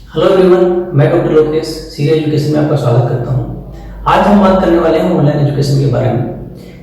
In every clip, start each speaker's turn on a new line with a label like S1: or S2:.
S1: Hello everyone, मैं doctor Lokesh सीरी education में आपका स्वागत करता हूं। आज हम बात करने वाले हैं ऑनलाइन एजुकेशन के बारे में।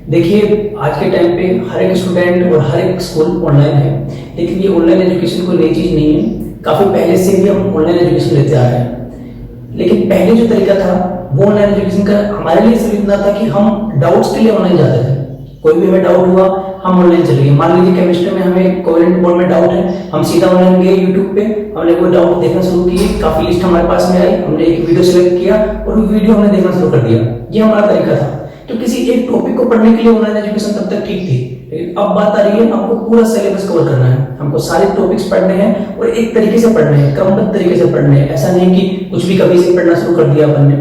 S1: देखिए, आज के टाइम पे हर एक स्टूडेंट और हर एक स्कूल ऑनलाइन है, लेकिन ये ऑनलाइन एजुकेशन कोई नई चीज़ नहीं है। काफ़ी पहले से भी हम ऑनलाइन एजुकेशन लेते आ रहे हैं, लेकिन पहले जो तरीका था वो ऑनलाइन एजुकेशन का हमारे लिए सिर्फ इतना था कि हम डाउट्स के लिए ऑनलाइन जाते थे। कोई भी हमें डाउट हुआ, हम ऑनलाइन चले गए। मान लीजिए केमिस्ट्री में हमें कोवेलेंट बॉन्ड में डाउट है, हम सीधा ऑनलाइन गए यूट्यूब पे, हमने वो डाउट देखना शुरू किए, काफी लिस्ट हमारे पास में आई, हमने एक वीडियो सेलेक्ट किया और वो वीडियो हमने देखना शुरू कर दिया। ये हमारा तरीका था। तो किसी एक टॉपिक को पढ़ने के लिए ऑनलाइन एजुकेशन तब तक ठीक थी, लेकिन अब बात आ रही है हमको पूरा सिलेबस कवर करना है, हमको सारे टॉपिक्स पढ़ने हैं और एक तरीके से पढ़ने हैं, क्रमबद्ध तरीके से पढ़ने हैं। ऐसा नहीं कि कुछ भी कभी से पढ़ना शुरू कर दिया अपन ने।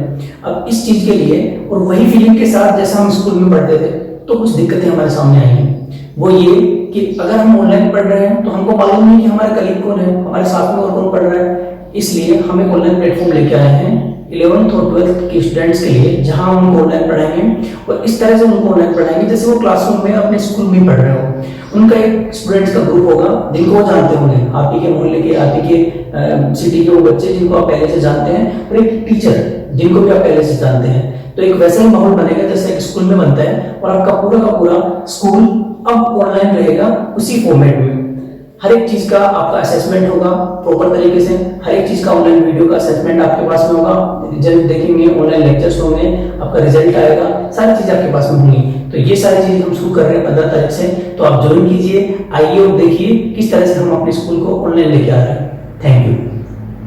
S1: अब इस चीज के लिए और वही फीलिंग के साथ जैसा हम स्कूल में पढ़ते थे, तो कुछ दिक्कतें हमारे सामने आई हैं। वो ये कि अगर हम ऑनलाइन पढ़ रहे हैं तो हमको मालूम नहीं कि हमारे कलीग कौन है, हमारे साथ में और कौन पढ़ रहा है। इसलिए हम एक ऑनलाइन प्लेटफॉर्म लेके आए हैं 11th और 12th के स्टूडेंट्स के लिए, जहां हम उनको ऑनलाइन पढ़ाएंगे और इस तरह से उनको ऑनलाइन पढ़ाएंगे जैसे वो क्लासरूम में अपने स्कूल में पढ़ रहे हो। उनका एक स्टूडेंट्स का ग्रुप होगा जिनको वो जानते होंगे, आप ही के मोहल्ले के, आप ही के सिटी के वो बच्चे जिनको आप पहले से जानते हैं, और एक टीचर जिनको भी आप पहले से जानते हैं। तो एक वैसा ही माहौल बनेगा जैसे एक स्कूल में बनता है, और आपका पूरा का पूरा स्कूल अब ऑनलाइन रहेगा उसी फॉर्मेट में। हर एक चीज का आपका असेसमेंट होगा प्रॉपर तरीके से, हर एक चीज का ऑनलाइन वीडियो का असेसमेंट आपके पास में होगा, रिजल्ट देखेंगे, ऑनलाइन लेक्चर्स होंगे, आपका रिजल्ट आएगा, सारी चीज आपके पास में होंगी। तो ये सारी चीजें हम शुरू कर रहे हैं 15 तारीख से, तो आप ज्वाइन कीजिए, आइए और देखिए किस तरह से हम अपने स्कूल को ऑनलाइन लेके आ रहे हैं। Thank you.